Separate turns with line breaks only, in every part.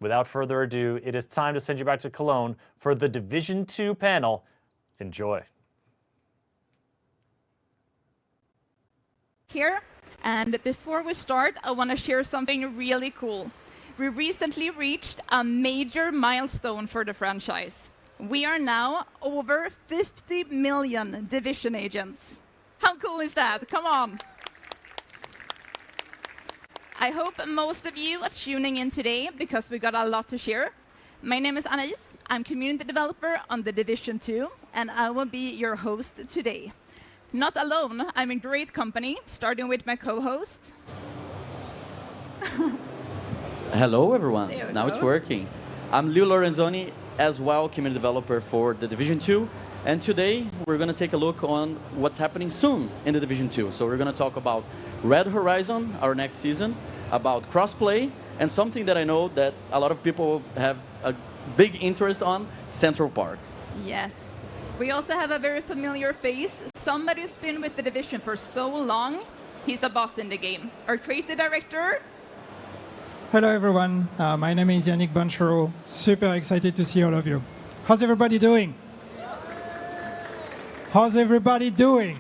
Without further ado, it is time to send you back to Cologne for the Division 2 panel. Enjoy.
Here, and before we start, I want to share something really cool. We recently reached a major milestone for the franchise. We are now over 50 million Division agents. How cool is that? Come on. I hope most of you are tuning in today because we got a lot to share. My name is Anais. I'm community developer on the Division 2, and I will be your host today. Not alone, I'm in great company, starting with my co-host.
Hello, everyone. Now it's working. I'm Leo Lorenzoni, as well, community developer for the Division 2. And today, we're going to take a look on what's happening soon in the Division 2. So we're going to talk about Red Horizon, our next season, about Crossplay, and something that I know that a lot of people have a big interest on, Central Park.
Yes. We also have a very familiar face. Somebody who's been with the Division for so long, he's a boss in the game. Our creative director.
Hello, everyone. My name is Yannick Banchero. Super excited to see all of you. How's everybody doing? How's everybody doing?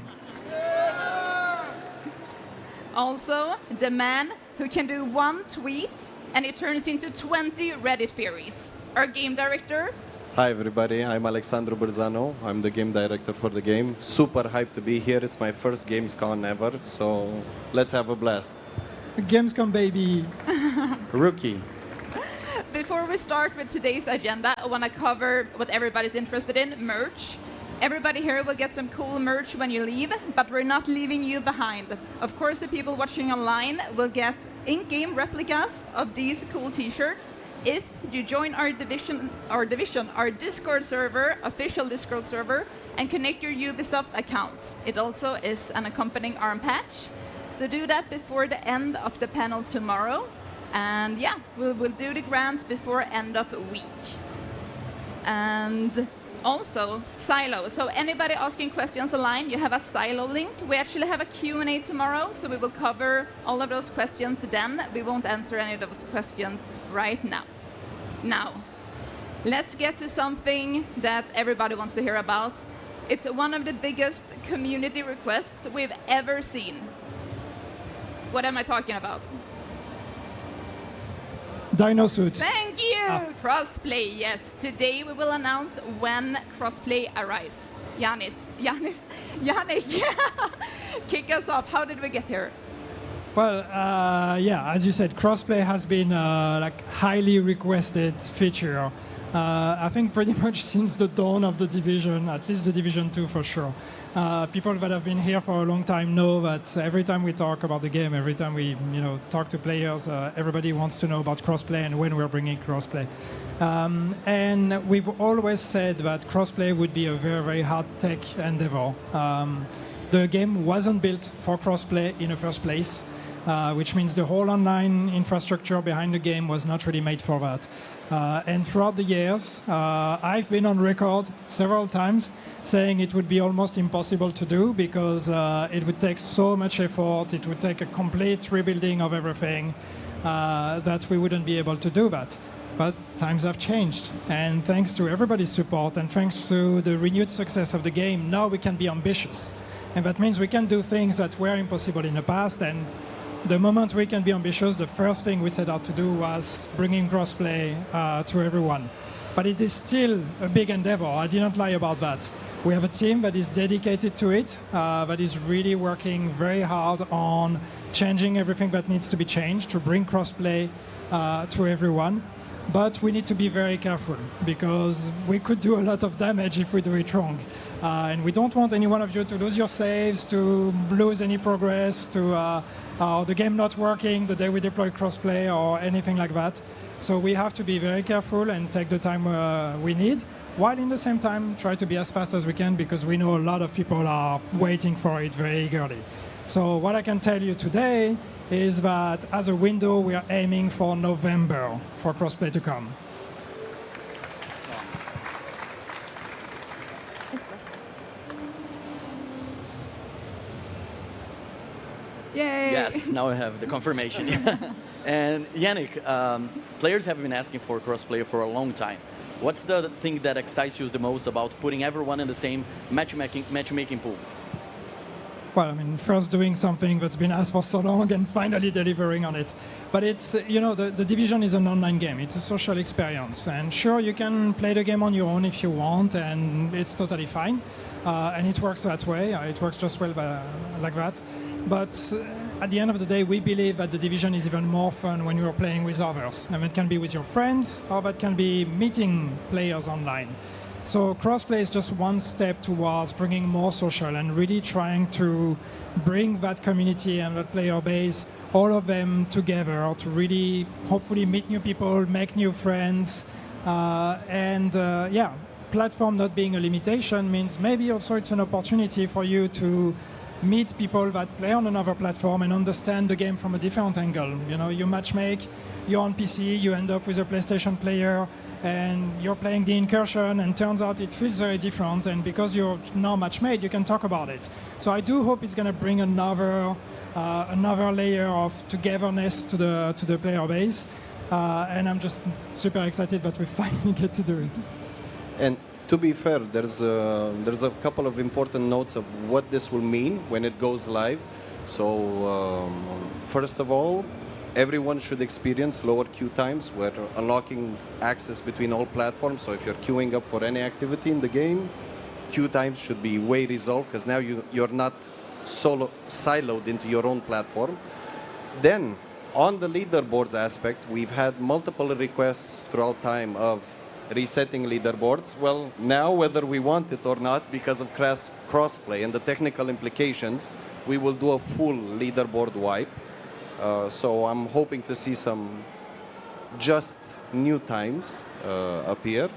Also, the man who can do one tweet and it turns into 20 Reddit theories. Our game director.
Hi, everybody. I'm Alexandru Berzano. I'm the game director for the game. Super hyped to be here. It's my first Gamescom ever, so let's have a blast.
Gamescom, baby.
Rookie.
Before we start with today's agenda, I want to cover what everybody's interested in, merch. Everybody here will get some cool merch when you leave, but we're not leaving you behind. Of course, the people watching online will get in-game replicas of these cool t-shirts if you join our Discord server, official Discord server, and connect your Ubisoft account. It also is an accompanying arm patch. So do that before the end of the panel tomorrow. And yeah, we'll do the grants before end of the week. And also, Silo. So anybody asking questions online, you have a Silo link. We actually have a Q&A tomorrow, so we will cover all of those questions then. We won't answer any of those questions right now. Now, let's get to something that everybody wants to hear about. It's one of the biggest community requests we've ever seen. What am I talking about?
Dino suit.
Thank you! Crossplay, yes. Today we will announce when Crossplay arrives. Yannick, kick us off. How did we get here?
Well, yeah, as you said, Crossplay has been like highly requested feature. I think pretty much since the dawn of the Division, at least the Division 2 for sure. People that have been here for a long time know that every time we talk about the game, every time we talk to players, everybody wants to know about crossplay and when we're bringing crossplay. And we've always said that crossplay would be a very, very hard tech endeavor. The game wasn't built for crossplay in the first place, which means the whole online infrastructure behind the game was not really made for that. And throughout the years, I've been on record several times saying it would be almost impossible to do because it would take so much effort, it would take a complete rebuilding of everything, that we wouldn't be able to do that. But times have changed, and thanks to everybody's support and thanks to the renewed success of the game, now we can be ambitious. And that means we can do things that were impossible in the past, and the moment we can be ambitious, the first thing we set out to do was bringing crossplay to everyone. But it is still a big endeavor. I didn't lie about that. We have a team that is dedicated to it, that is really working very hard on changing everything that needs to be changed to bring crossplay to everyone. But we need to be very careful because we could do a lot of damage if we do it wrong. And we don't want any one of you to lose your saves, to lose any progress, to the game not working the day we deploy crossplay or anything like that. So we have to be very careful and take the time we need, while in the same time try to be as fast as we can because we know a lot of people are waiting for it very eagerly. So what I can tell you today is that as a window we are aiming for November for crossplay to come.
Yay!
Yes, now I have the confirmation. And Yannick, players have been asking for crossplay for a long time. What's the thing that excites you the most about putting everyone in the same matchmaking pool?
Well, I mean, first doing something that's been asked for so long and finally delivering on it. But it's, the Division is an online game. It's a social experience. And sure, you can play the game on your own if you want, and it's totally fine. And it works that way. It works just well like that. But at the end of the day, we believe that the Division is even more fun when you're playing with others. And it can be with your friends, or that can be meeting players online. So crossplay is just one step towards bringing more social and really trying to bring that community and that player base, all of them together to really hopefully meet new people, make new friends. Platform not being a limitation means maybe also it's an opportunity for you to meet people that play on another platform and understand the game from a different angle. You matchmake, you're on PC, you end up with a PlayStation player, and you're playing the Incursion, and turns out it feels very different. And because you're now matchmade, you can talk about it. So I do hope it's going to bring another layer of togetherness to the player base. And I'm just super excited that we finally get to do it.
And to be fair, there's a couple of important notes of what this will mean when it goes live. So first of all, everyone should experience lower queue times. We're unlocking access between all platforms. So if you're queuing up for any activity in the game, queue times should be way resolved, because now you're not siloed into your own platform. Then on the leaderboards aspect, we've had multiple requests throughout time of resetting leaderboards. Well, now whether we want it or not, because of crossplay and the technical implications, we will do a full leaderboard wipe. So I'm hoping to see some just new times appear.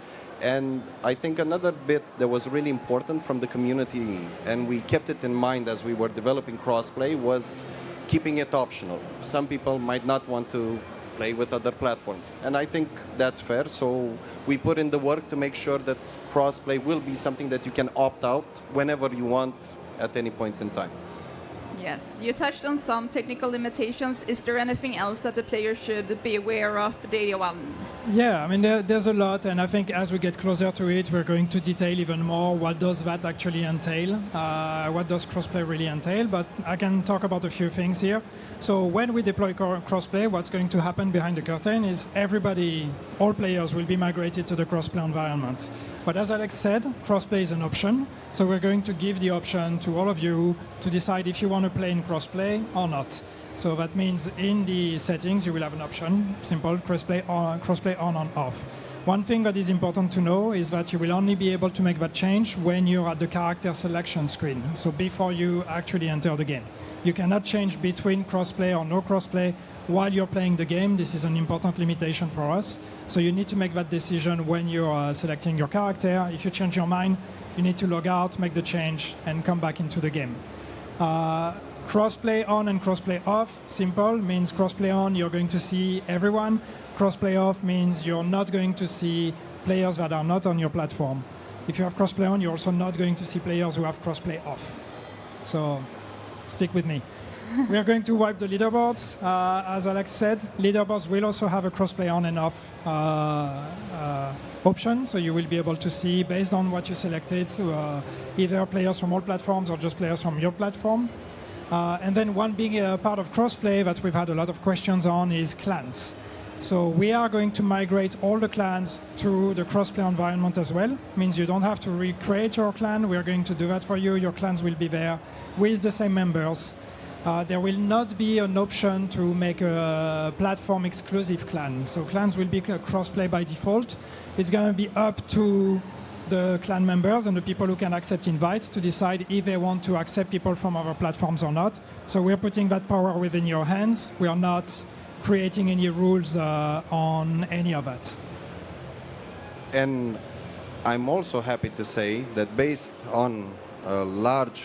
And I think another bit that was really important from the community, and we kept it in mind as we were developing crossplay, was keeping it optional. Some people might not want to play with other platforms, and I think that's fair. So we put in the work to make sure that crossplay will be something that you can opt out whenever you want at any point in time.
Yes, you touched on some technical limitations. Is there anything else that the player should be aware of day one?
Yeah, I mean, there's a lot, and I think as we get closer to it, we're going to detail even more what does that actually entail, what does crossplay really entail, but I can talk about a few things here. So when we deploy crossplay, what's going to happen behind the curtain is all players will be migrated to the crossplay environment. But as Alex said, crossplay is an option, so we're going to give the option to all of you to decide if you want to play in crossplay or not. So that means in the settings, you will have an option, simple, crossplay on and off. One thing that is important to know is that you will only be able to make that change when you're at the character selection screen, so before you actually enter the game. You cannot change between crossplay or no crossplay while you're playing the game. This is an important limitation for us. So you need to make that decision when you're selecting your character. If you change your mind, you need to log out, make the change, and come back into the game. Crossplay on and crossplay off, simple, means crossplay on, you're going to see everyone. Crossplay off means you're not going to see players that are not on your platform. If you have crossplay on, you're also not going to see players who have crossplay off. So stick with me. We are going to wipe the leaderboards. As Alex said, leaderboards will also have a crossplay on and off option, so you will be able to see, based on what you selected, either players from all platforms or just players from your platform. And then one big part of crossplay that we've had a lot of questions on is clans. So we are going to migrate all the clans to the crossplay environment as well. Means you don't have to recreate your clan. We are going to do that for you. Your clans will be there with the same members. There will not be an option to make a platform exclusive clan. So clans will be crossplay by default. It's going to be up to the clan members and the people who can accept invites to decide if they want to accept people from other platforms or not. So we're putting that power within your hands. We are not creating any rules on any of that.
And I'm also happy to say that based on a large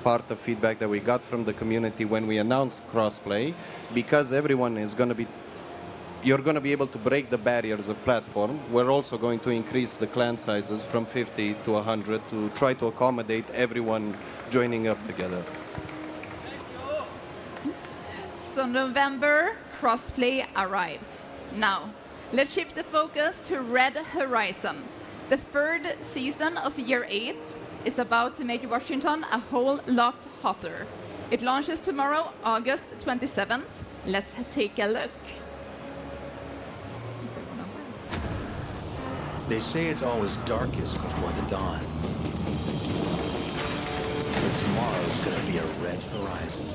part of feedback that we got from the community when we announced crossplay, because everyone is going to be you're going to be able to break the barriers of platform. We're also going to increase the clan sizes from 50 to 100 to try to accommodate everyone joining up together.
So November, Crossplay arrives. Now, let's shift the focus to Red Horizon. The third season of Year 8 is about to make Washington a whole lot hotter. It launches tomorrow, August 27th. Let's take a look.
They say it's always darkest before the dawn. But tomorrow's gonna be a red horizon.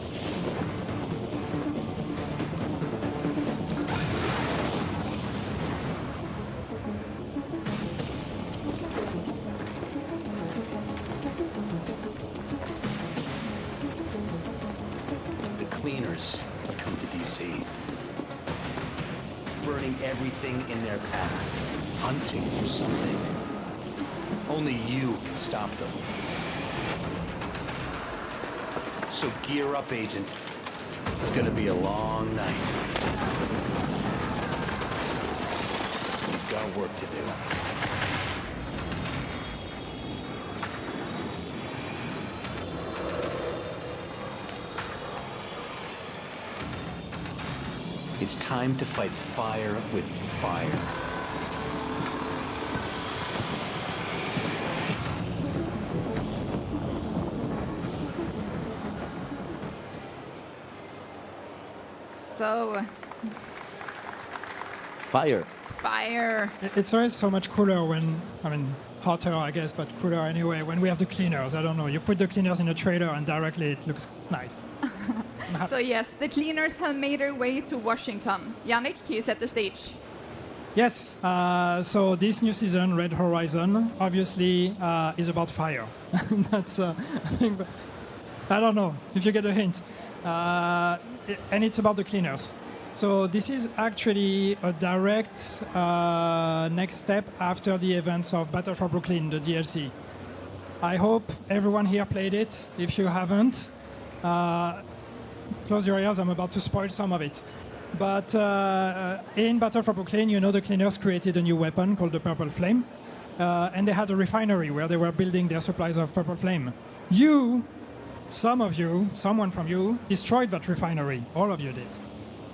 The cleaners have come to DC, burning everything in their path. Hunting for something. Only you can stop them. So gear up, Agent. It's gonna be a long night. We've got work to do. It's time to fight fire with fire.
So,
Fire.
fire.
It's always so much cooler when, I mean, hotter, I guess, but cooler anyway, when we have the cleaners. I don't know. You put the cleaners in a trailer and directly it looks nice.
So yes, the cleaners have made their way to Washington. Yannick, can you set the stage?
Yes, so this new season, Red Horizon, obviously is about fire. That's, I think, I don't know if you get a hint. And it's about the cleaners. So this is actually a direct next step after the events of Battle for Brooklyn, the DLC. I hope everyone here played it. If you haven't, close your ears, I'm about to spoil some of it. But in Battle for Brooklyn, you know, the cleaners created a new weapon called the Purple Flame. And they had a refinery where they were building their supplies of Purple Flame. Some of you, someone from you, destroyed that refinery. All of you did.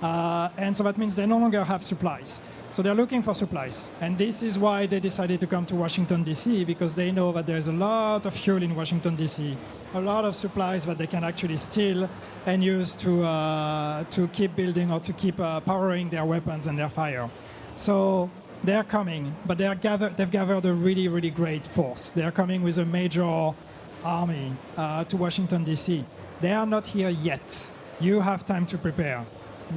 And so that means they no longer have supplies. So they're looking for supplies. And this is why they decided to come to Washington, D.C., because they know that there's a lot of fuel in Washington, D.C., a lot of supplies that they can actually steal and use to keep building or to keep powering their weapons and their fire. So they're coming, but they've gathered a really, really great force. They're coming with a major army to Washington, D.C. They are not here yet. You have time to prepare.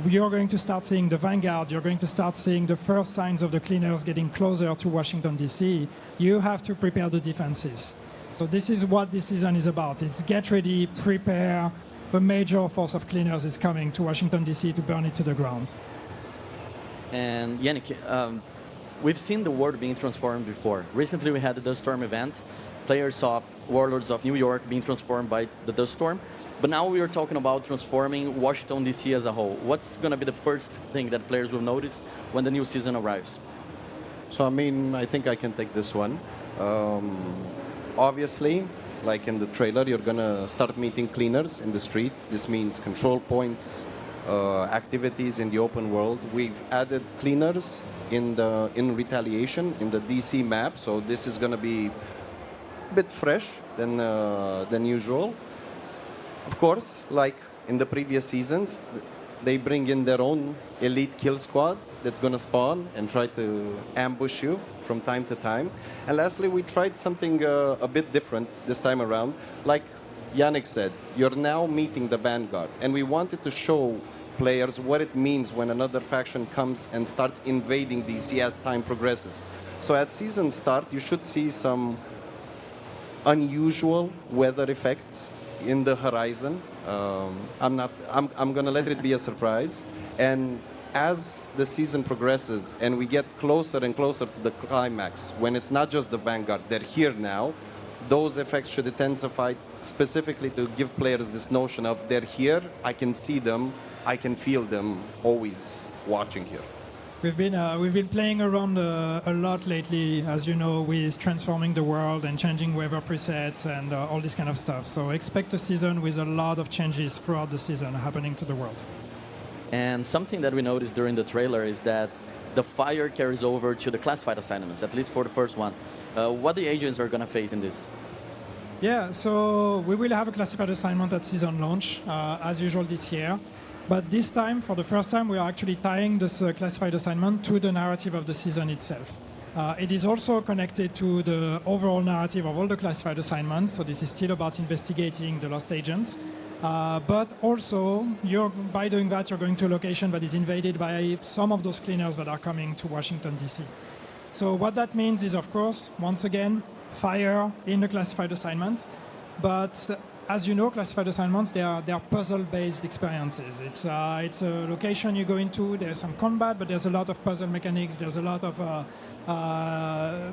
You're going to start seeing the vanguard. You're going to start seeing the first signs of the cleaners getting closer to Washington, D.C. You have to prepare the defenses. So this is what this season is about. It's get ready, prepare. A major force of cleaners is coming to Washington, D.C. to burn it to the ground.
And Yannick, we've seen the world being transformed before. Recently we had the Dust Storm event. Players saw warlords of New York being transformed by the Dust Storm. But now we are talking about transforming Washington, D.C. as a whole. What's going to be the first thing that players will notice when the new season arrives?
So, I mean, I think I can take this one. Obviously, like in the trailer, you're going to start meeting cleaners in the street. This means control points, activities in the open world. We've added cleaners in Retaliation, in the DC map. So this is going to be a bit fresh than usual. Of course, like in the previous seasons, they bring in their own elite kill squad that's going to spawn and try to ambush you from time to time. And lastly, we tried something a bit different this time around. Like Yannick said, you're now meeting the Vanguard, and we wanted to show players what it means when another faction comes and starts invading DC as time progresses. So at season start, you should see some unusual weather effects in the horizon. I'm gonna let it be a surprise. And as the season progresses and we get closer and closer to the climax, when it's not just the Vanguard, they're here now, those effects should intensify specifically to give players this notion of they're here, I can see them, I can feel them, always watching here.
We've been playing around a lot lately, as you know, with transforming the world and changing weather presets and all this kind of stuff. So expect a season with a lot of changes throughout the season happening to the world.
And something that we noticed during the trailer is that the fire carries over to the classified assignments, at least for the first one. What the agents are going to face in this?
Yeah, so we will have a classified assignment at season launch, as usual this year. But this time, for the first time, we are actually tying this classified assignment to the narrative of the season itself. It is also connected to the overall narrative of all the classified assignments, so this is still about investigating the lost agents. But also, by doing that, you're going to a location that is invaded by some of those cleaners that are coming to Washington, D.C. So what that means is, of course, once again, fire in the classified assignments. But as you know, classified assignments, they are puzzle-based experiences. It's a location you go into, there's some combat, but there's a lot of puzzle mechanics, there's a lot of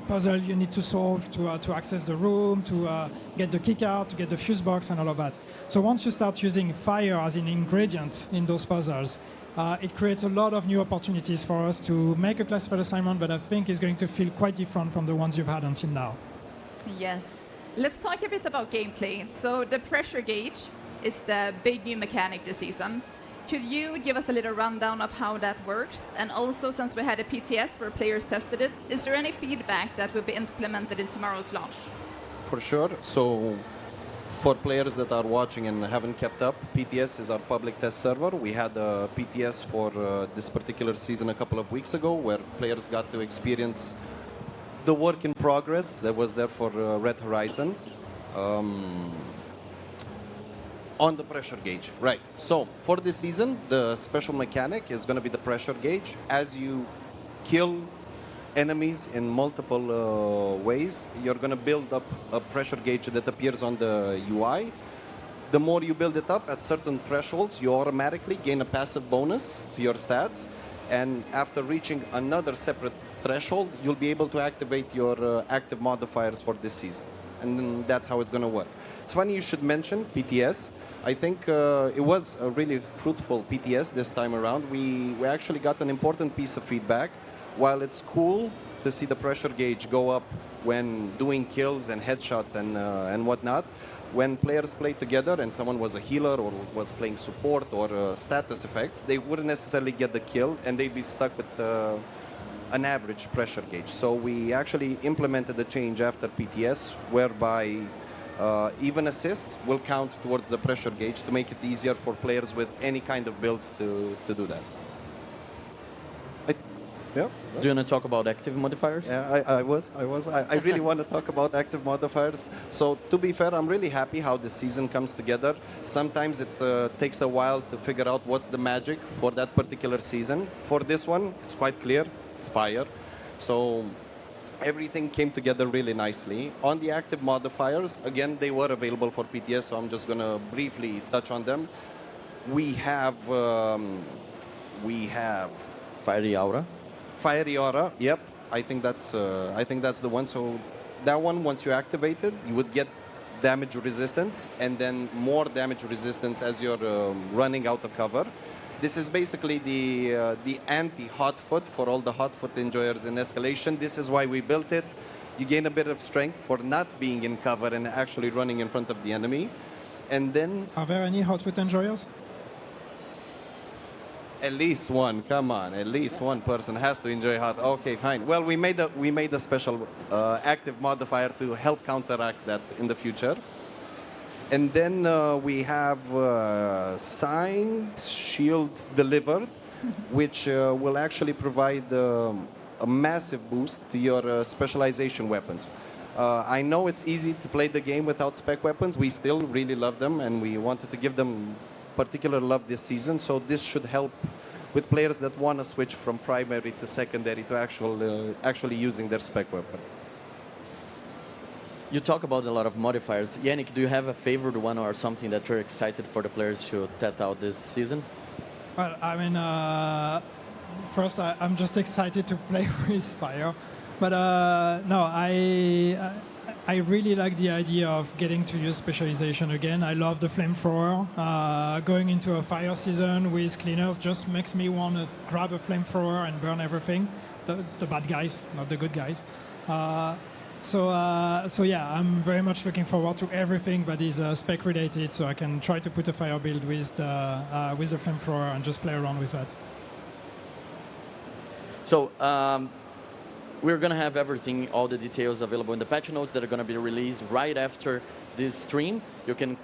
puzzle you need to solve to access the room, to get the keycard, to get the fuse box, and all of that. So once you start using fire as an ingredient in those puzzles, it creates a lot of new opportunities for us to make a classified assignment that I think is going to feel quite different from the ones you've had until now.
Yes. Let's talk a bit about gameplay. So the pressure gauge is the big new mechanic this season. Could you give us a little rundown of how that works? And also, since we had a PTS where players tested it, is there any feedback that will be implemented in tomorrow's launch?
For sure. So for players that are watching and haven't kept up, PTS is our public test server. We had a PTS for this particular season a couple of weeks ago where players got to experience the work in progress that was there for Red Horizon on the pressure gauge. Right. So for this season, the special mechanic is going to be the pressure gauge. As you kill enemies in multiple ways, you're going to build up a pressure gauge that appears on the UI. The more you build it up at certain thresholds, you automatically gain a passive bonus to your stats. And after reaching another separate threshold, you'll be able to activate your active modifiers for this season. And then that's how it's going to work. It's funny you should mention PTS. I think it was a really fruitful PTS this time around. We actually got an important piece of feedback. While it's cool to see the pressure gauge go up when doing kills and headshots and whatnot, when players played together and someone was a healer or was playing support or status effects, they wouldn't necessarily get the kill and they'd be stuck with an average pressure gauge. So we actually implemented the change after PTS whereby even assists will count towards the pressure gauge to make it easier for players with any kind of builds to do that. Yeah.
Do you want to talk about active modifiers?
Yeah, I really want to talk about active modifiers. So to be fair, I'm really happy how this season comes together. Sometimes it takes a while to figure out what's the magic for that particular season. For this one, it's quite clear. It's fire. So everything came together really nicely. On the active modifiers, again, they were available for PTS, so I'm just going to briefly touch on them. We have
Fiery Aura.
Fiery Aura, yep. I think that's the one. So that one, once you activate it, you would get damage resistance and then more damage resistance as you're running out of cover. This is basically the anti-hot foot for all the hot foot enjoyers in escalation. This is why we built it. You gain a bit of strength for not being in cover and actually running in front of the enemy. And then
Are there any hot foot enjoyers?
at least one, come on, at least one person has to enjoy hot. Okay, fine. Well, we made a special active modifier to help counteract that in the future. And then we have Signed Shield Delivered, which will actually provide a massive boost to your specialization weapons. I know it's easy to play the game without spec weapons. We still really love them, and we wanted to give them particular love this season, so this should help with players that want to switch from primary to secondary to actually using their spec weapon.
You talk about a lot of modifiers. Yannick, do you have a favorite one or something that you're excited for the players to test out this season?
Well, I mean, first I'm just excited to play with fire, but no, I really like the idea of getting to use specialization again. I love the flamethrower. Going into a fire season with cleaners just makes me want to grab a flamethrower and burn everything. The bad guys, not the good guys. So yeah, I'm very much looking forward to everything that is spec related, so I can try to put a fire build with the flamethrower and just play around with that.
So we're going to have everything, all the details available in the patch notes that are going to be released right after this stream. You can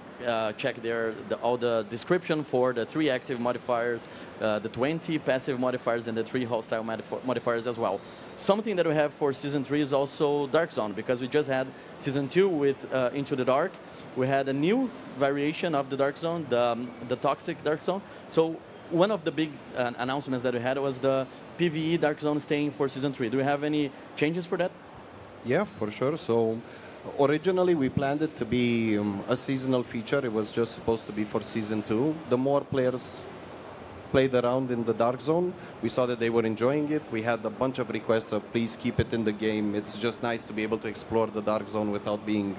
check there all the description for the 3 active modifiers, the 20 passive modifiers, and the 3 hostile modifiers as well. Something that we have for Season 3 is also Dark Zone, because we just had Season 2 with Into the Dark. We had a new variation of the Dark Zone, the Toxic Dark Zone. So one of the big announcements that we had was the PvE Dark Zone staying for Season 3. Do we have any changes for that?
Yeah, for sure. So originally we planned it to be a seasonal feature. It was just supposed to be for Season 2. The more players played around in the Dark Zone, we saw that they were enjoying it. We had a bunch of requests of please keep it in the game. It's just nice to be able to explore the Dark Zone without being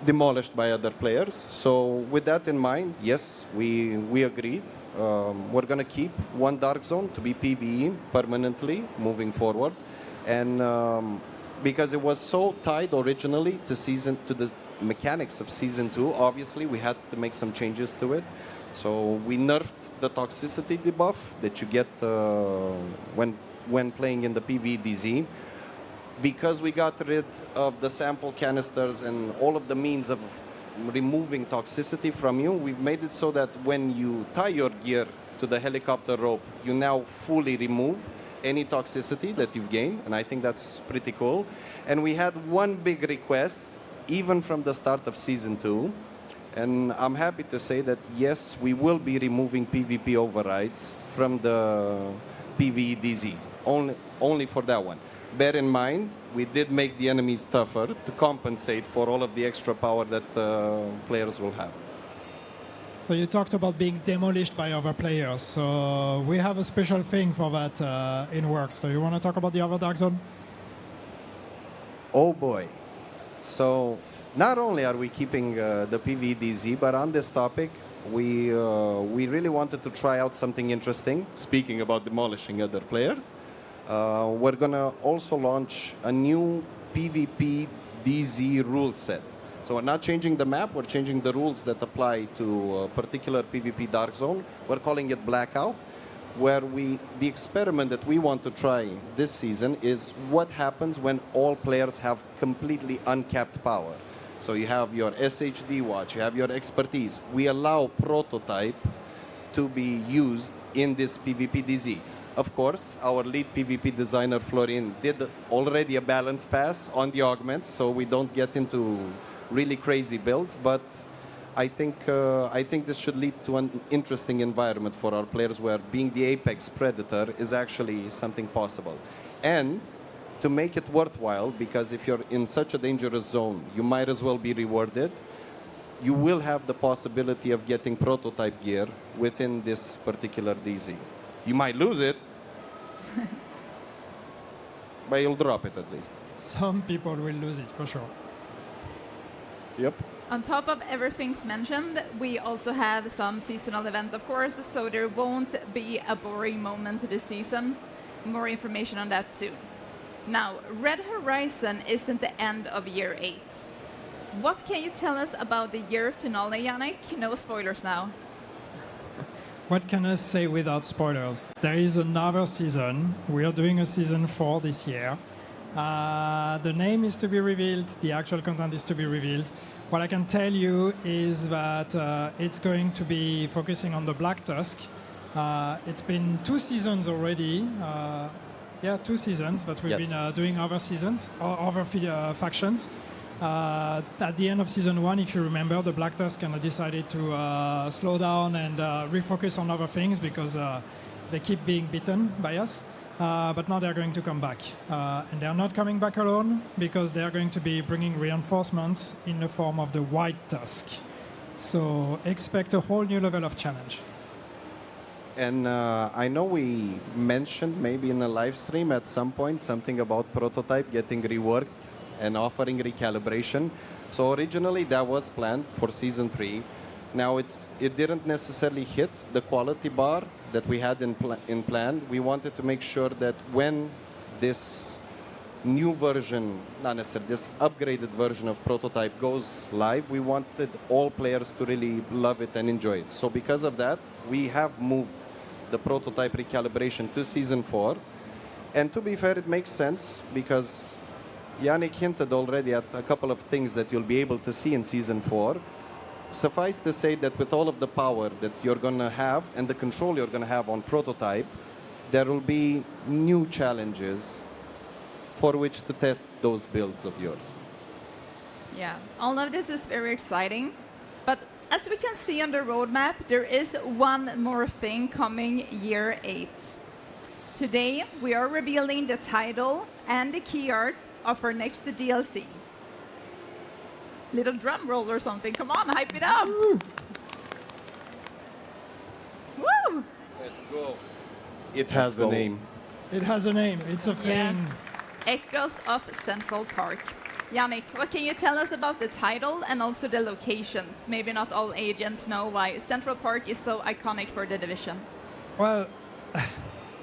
demolished by other players. So with that in mind, yes, we agreed. We're going to keep one Dark Zone to be PvE permanently moving forward. And because it was so tied originally to the mechanics of Season 2, obviously we had to make some changes to it. So we nerfed the toxicity debuff that you get when playing in the PvDZ. Because we got rid of the sample canisters and all of the means of removing toxicity from you, we've made it so that when you tie your gear to the helicopter rope, you now fully remove any toxicity that you've gained, and I think that's pretty cool. And we had one big request, even from the start of Season 2, and I'm happy to say that, yes, we will be removing PvP overrides from the PvDZ, only for that one. Bear in mind, we did make the enemies tougher to compensate for all of the extra power that players will have.
So you talked about being demolished by other players. So we have a special thing for that in works. So you want to talk about the other Dark Zone?
Oh boy. So not only are we keeping the PvDZ, but on this topic, we really wanted to try out something interesting, speaking about demolishing other players. We're going to also launch a new PvP DZ rule set. So we're not changing the map, we're changing the rules that apply to a particular PvP Dark Zone. We're calling it Blackout, where the experiment that we want to try this season is what happens when all players have completely uncapped power. So you have your SHD watch, you have your expertise. We allow prototype to be used in this PvP DZ. Of course, our lead PvP designer, Florin, did already a balance pass on the augments, so we don't get into really crazy builds, but I think this should lead to an interesting environment for our players where being the apex predator is actually something possible. And to make it worthwhile, because if you're in such a dangerous zone, you might as well be rewarded, you will have the possibility of getting prototype gear within this particular DZ. You might lose it, but you'll drop it at least.
Some people will lose it, for sure.
Yep.
On top of everything's mentioned, we also have some seasonal event, of course, so there won't be a boring moment this season. More information on that soon. Now, Red Horizon isn't the end of Year 8. What can you tell us about the year finale, Yannick? No spoilers now.
What can I say without spoilers? There is another season. We are doing a season 4 this year. The name is to be revealed. The actual content is to be revealed. What I can tell you is that it's going to be focusing on the Black Tusk. It's been 2 seasons already. 2 seasons, but we've been doing other seasons, or other factions. At the end of Season 1, if you remember, the Black Tusk kind of decided to slow down and refocus on other things because they keep being beaten by us. But now they're going to come back. And they're not coming back alone because they're going to be bringing reinforcements in the form of the White Tusk. So expect a whole new level of challenge.
And I know we mentioned maybe in a live stream at some point something about prototype getting reworked and offering recalibration. So originally that was planned for Season 3. Now it didn't necessarily hit the quality bar that we had in plan. We wanted to make sure that when this new version, not necessarily, this upgraded version of Prototype goes live, we wanted all players to really love it and enjoy it. So because of that, we have moved the Prototype recalibration to Season 4. And to be fair, it makes sense because Yannick hinted already at a couple of things that you'll be able to see in Season 4. Suffice to say that with all of the power that you're going to have and the control you're going to have on Prototype, there will be new challenges for which to test those builds of yours.
Yeah, all of this is very exciting. But as we can see on the roadmap, there is one more thing coming year 8. Today, we are revealing the title and the key art of our next DLC. Little drum roll or something. Come on, hype it up. Woo!
Let's go. It has a name.
It has a name. It's a thing.
Yes. Echoes of Central Park. Yannick, what can you tell us about the title and also the locations? Maybe not all agents know why Central Park is so iconic for the Division.
Well,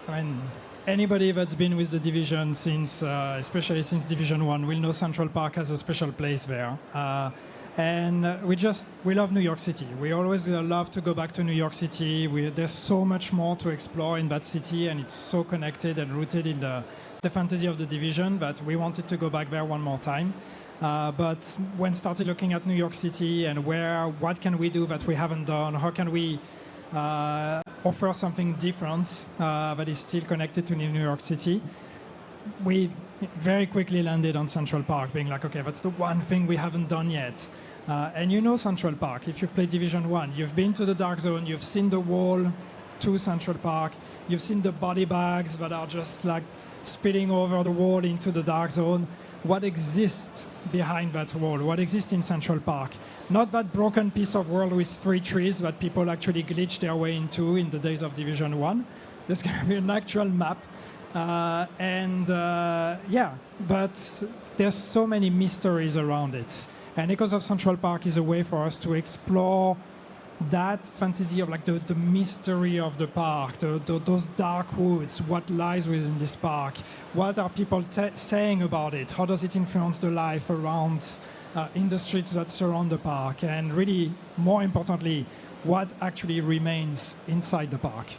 I mean, anybody that's been with the Division since, especially since Division 1, will know Central Park has a special place there. And we love New York City. We always love to go back to New York City. There's so much more to explore in that city, and it's so connected and rooted in the fantasy of the Division, but we wanted to go back there one more time. But when started looking at New York City and what can we do that we haven't done, how can we offer something different that is still connected to New York City, we very quickly landed on Central Park, being like, okay, that's the one thing we haven't done yet. And you know Central Park. If you've played Division 1, you've been to the Dark Zone, you've seen the wall to Central Park, you've seen the body bags that are just like spilling over the wall into the Dark Zone. What exists behind that wall? What exists in Central Park? Not that broken piece of world with 3 trees that people actually glitch their way into in the days of Division 1. There's going to be an actual map. But there's so many mysteries around it. And Echoes of Central Park is a way for us to explore that fantasy of like the mystery of the park, those dark woods, what lies within this park, what are people saying about it, how does it influence the life around in the streets that surround the park, and really, more importantly, what actually remains inside the park.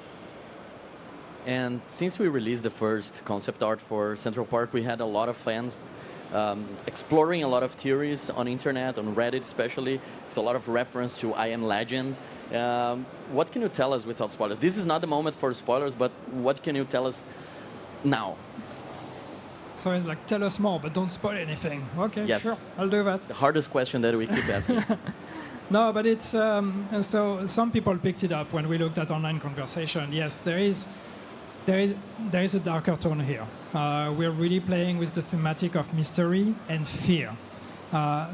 And since we released the first concept art for Central Park, we had a lot of fans exploring a lot of theories on internet, on Reddit especially, with a lot of reference to I Am Legend. What can you tell us without spoilers? This is not the moment for spoilers, but what can you tell us now?
So it's like, tell us more, but don't spoil anything. Okay,
yes.
Sure, I'll do that.
The hardest question that we keep asking.
No, but it's, so some people picked it up when we looked at online conversation. Yes, there is a darker tone here. We're really playing with the thematic of mystery and fear.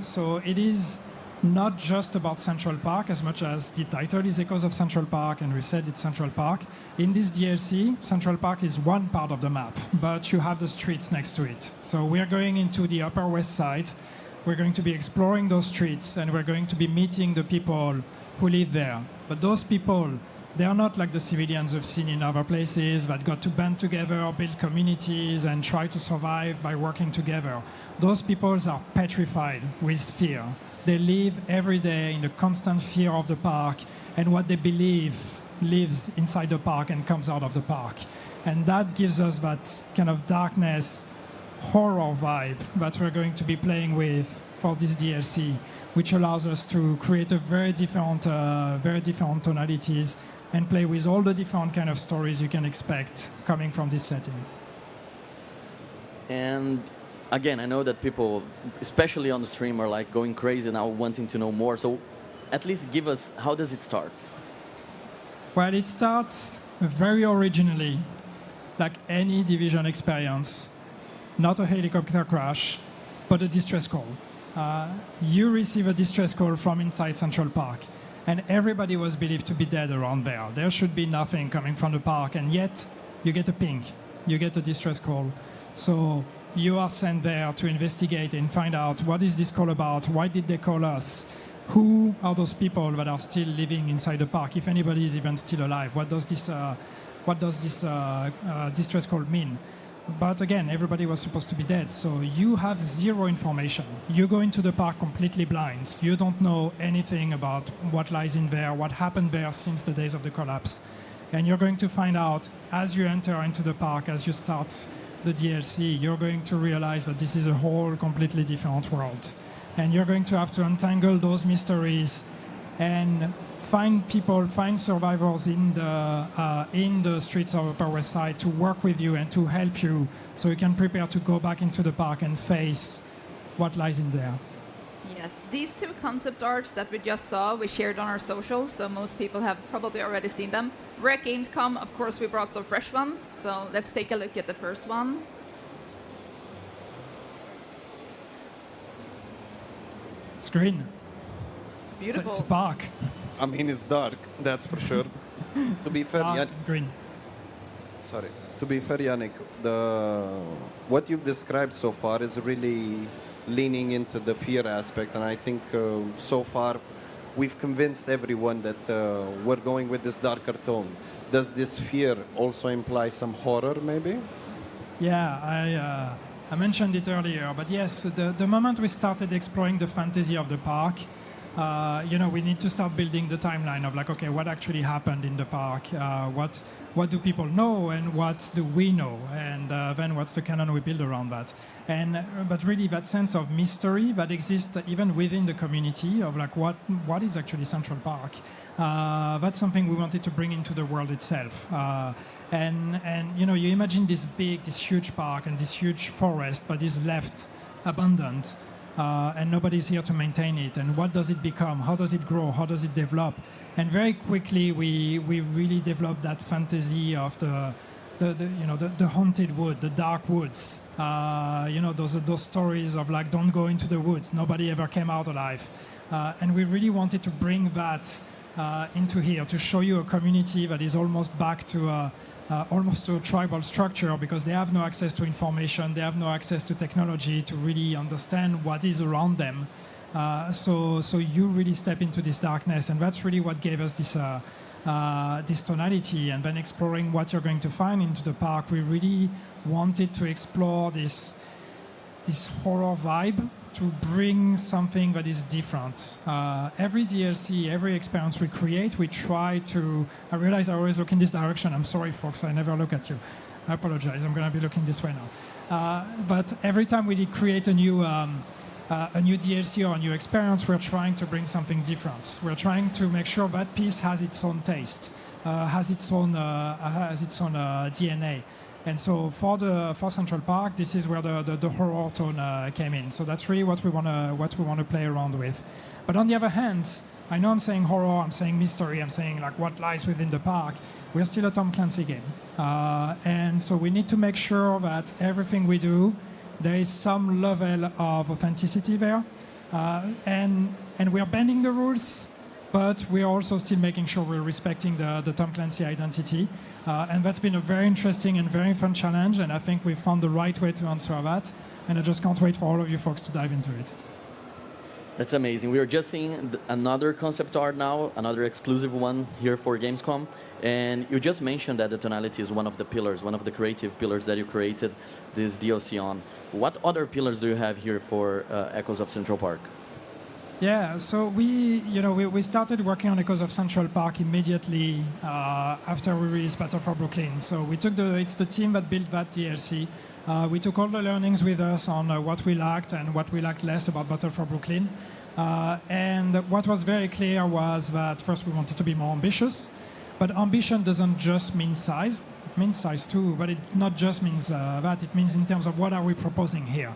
So it is not just about Central Park as much as the title is Echoes of Central Park, and we said it's Central Park. In this DLC, Central Park is one part of the map, but you have the streets next to it. So we're going into the Upper West Side. We're going to be exploring those streets, and we're going to be meeting the people who live there. But those people, they are not like the civilians we've seen in other places that got to band together, build communities, and try to survive by working together. Those peoples are petrified with fear. They live every day in the constant fear of the park and what they believe lives inside the park and comes out of the park. And that gives us that kind of darkness, horror vibe that we're going to be playing with for this DLC, which allows us to create a very different tonalities and play with all the different kind of stories you can expect coming from this setting.
And again, I know that people, especially on the stream, are like going crazy now, wanting to know more. So at least give us, how does it start?
Well, it starts very originally, like any Division experience. Not a helicopter crash, but a distress call. You receive a distress call from inside Central Park, and everybody was believed to be dead around there. There should be nothing coming from the park, and yet you get a ping, you get a distress call. So you are sent there to investigate and find out what is this call about, why did they call us, who are those people that are still living inside the park, if anybody is even still alive, what does this distress call mean? But again, everybody was supposed to be dead, so you have zero information. You go into the park completely blind. You don't know anything about what lies in there, what happened there since the days of the collapse. And you're going to find out as you enter into the park, as you start the DLC, you're going to realize that this is a whole completely different world. And you're going to have to untangle those mysteries and find people, find survivors in the streets of Upper West Side to work with you and to help you so you can prepare to go back into the park and face what lies in there.
Yes, these two concept arts that we just saw, we shared on our socials, so most people have probably already seen them. We're at Gamescom, of course, we brought some fresh ones, so let's take a look at the first one.
It's green.
It's beautiful.
It's a park.
I mean, it's dark, that's for sure. To be fair,
Dark green.
sorry. To be fair, Yannick, what you've described so far is really leaning into the fear aspect, and I think so far we've convinced everyone that we're going with this darker tone. Does this fear also imply some horror, maybe?
Yeah, I mentioned it earlier, but yes, the moment we started exploring the fantasy of the park, we need to start building the timeline of like, okay, what actually happened in the park? What do people know, and what do we know? And then what's the canon we build around that? But really, that sense of mystery that exists even within the community of like what is actually Central Park? That's something we wanted to bring into the world itself. You imagine this huge park and this huge forest that is left abandoned. And nobody's here to maintain it. And what does it become? How does it grow? How does it develop? And very quickly, we really developed that fantasy of the haunted wood, the dark woods. Those stories of like, don't go into the woods. Nobody ever came out alive. And we really wanted to bring that into here to show you a community that is almost back to almost to a tribal structure, because they have no access to information, they have no access to technology to really understand what is around them. So you really step into this darkness, and that's really what gave us this tonality. And then exploring what you're going to find into the park, we really wanted to explore this horror vibe to bring something that is different. Every DLC, every experience we create, we try to... I realize I always look in this direction. I'm sorry, folks, I never look at you. I apologize, I'm going to be looking this way now. But every time we create a new DLC or a new experience, we're trying to bring something different. We're trying to make sure that piece has its own taste, has its own DNA. And so for Central Park, this is where the horror tone came in. So that's really what we want to play around with. But on the other hand, I know I'm saying horror, I'm saying mystery, I'm saying like what lies within the park. We're still a Tom Clancy game, and so we need to make sure that everything we do, there is some level of authenticity there, and we're bending the rules, but we're also still making sure we're respecting the Tom Clancy identity. And that's been a very interesting and very fun challenge, and I think we found the right way to answer that, and I just can't wait for all of you folks to dive into it.
That's amazing. We are just seeing another concept art now, another exclusive one here for Gamescom, and you just mentioned that the tonality is one of the pillars, one of the creative pillars that you created this DLC on. What other pillars do you have here for Echoes of Central Park?
Yeah, so we started working on Echoes of Central Park immediately after we released Battle for Brooklyn. So it's the team that built that DLC. We took all the learnings with us on what we liked and what we liked less about Battle for Brooklyn. And what was very clear was that first we wanted to be more ambitious, but ambition doesn't just mean size. It means size too, but it not just means that. It means in terms of what are we proposing here.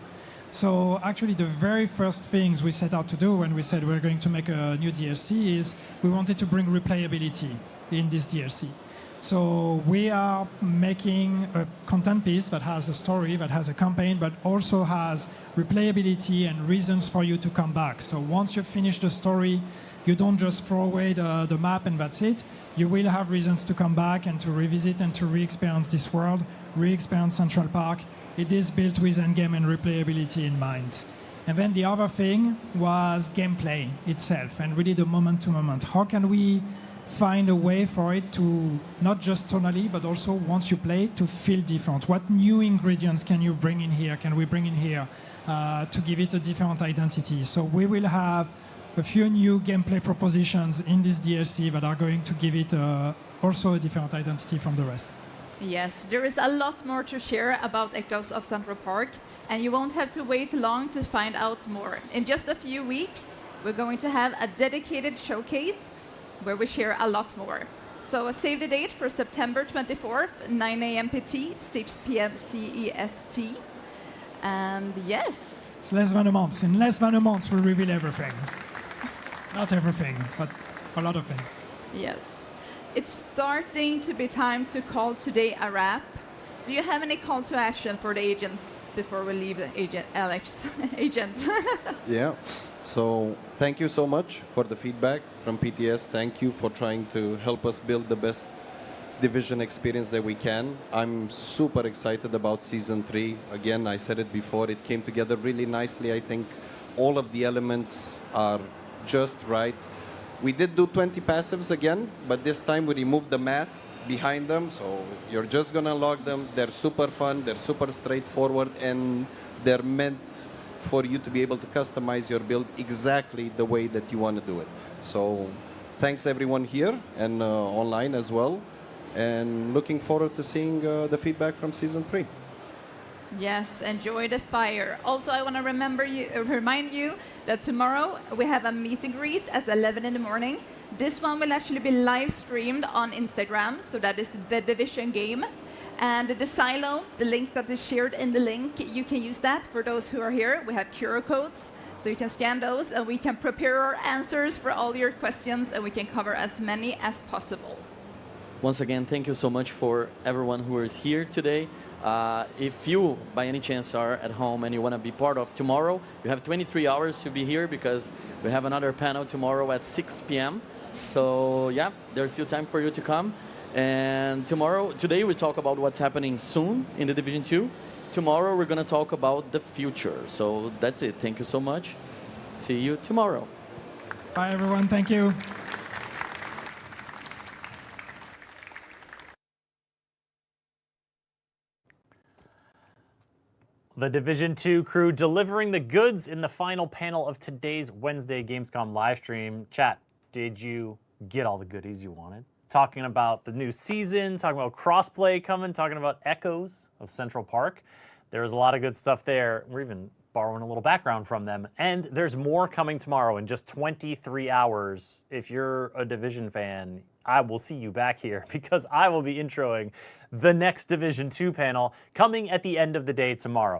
So actually the very first things we set out to do when we said we're going to make a new DLC is we wanted to bring replayability in this DLC. So we are making a content piece that has a story, that has a campaign, but also has replayability and reasons for you to come back. So once you finish the story, you don't just throw away the map and that's it. You will have reasons to come back and to revisit and to re-experience this world, re-experience Central Park. It is built with endgame and replayability in mind. And then the other thing was gameplay itself and really the moment to moment. How can we find a way for it to not just tonally, but also once you play to feel different. What new ingredients can you bring in here? Can we bring in here to give it a different identity? So we will have a few new gameplay propositions in this DLC that are going to give it also a different identity from the rest.
Yes, there is a lot more to share about Echoes of Central Park, and you won't have to wait long to find out more. In just a few weeks, we're going to have a dedicated showcase where we share a lot more. So save the date for September 24th, 9 a.m. PT, 6 p.m. CEST. And yes.
It's less than a month. In less than a month, we'll reveal everything. Not everything, but a lot of things.
Yes. It's starting to be time to call today a wrap. Do you have any call to action for the agents before we leave the agent, Alex? Agent.
Yeah. So thank you so much for the feedback from PTS. Thank you for trying to help us build the best Division experience that we can. I'm super excited about Season 3. Again, I said it before, it came together really nicely. I think all of the elements are just right. We did do 20 passives again, but this time we removed the math behind them, so you're just gonna log them. They're super fun, they're super straightforward, and they're meant for you to be able to customize your build exactly the way that you want to do it. So thanks everyone here and online as well, and looking forward to seeing the feedback from Season 3.
Yes, enjoy the fire. Also, I want to remind you that tomorrow we have a meet and greet at 11 in the morning. This one will actually be live streamed on Instagram, so that is the Division game. And the silo, the link that is shared in the link, you can use that for those who are here. We have QR codes, so you can scan those, and we can prepare our answers for all your questions, and we can cover as many as possible.
Once again, thank you so much for everyone who is here today. If you, by any chance, are at home and you want to be part of tomorrow, you have 23 hours to be here because we have another panel tomorrow at 6 p.m. So yeah, there's still time for you to come. And today we talk about what's happening soon in the Division 2. Tomorrow we're going to talk about the future. So that's it. Thank you so much. See you tomorrow.
Bye, everyone. Thank you.
The Division 2 crew delivering the goods in the final panel of today's Wednesday Gamescom livestream. Chat, did you get all the goodies you wanted? Talking about the new season, talking about Crossplay coming, talking about Echoes of Central Park. There's a lot of good stuff there. We're even borrowing a little background from them. And there's more coming tomorrow in just 23 hours. If you're a Division fan, I will see you back here because I will be introing the next Division 2 panel coming at the end of the day tomorrow.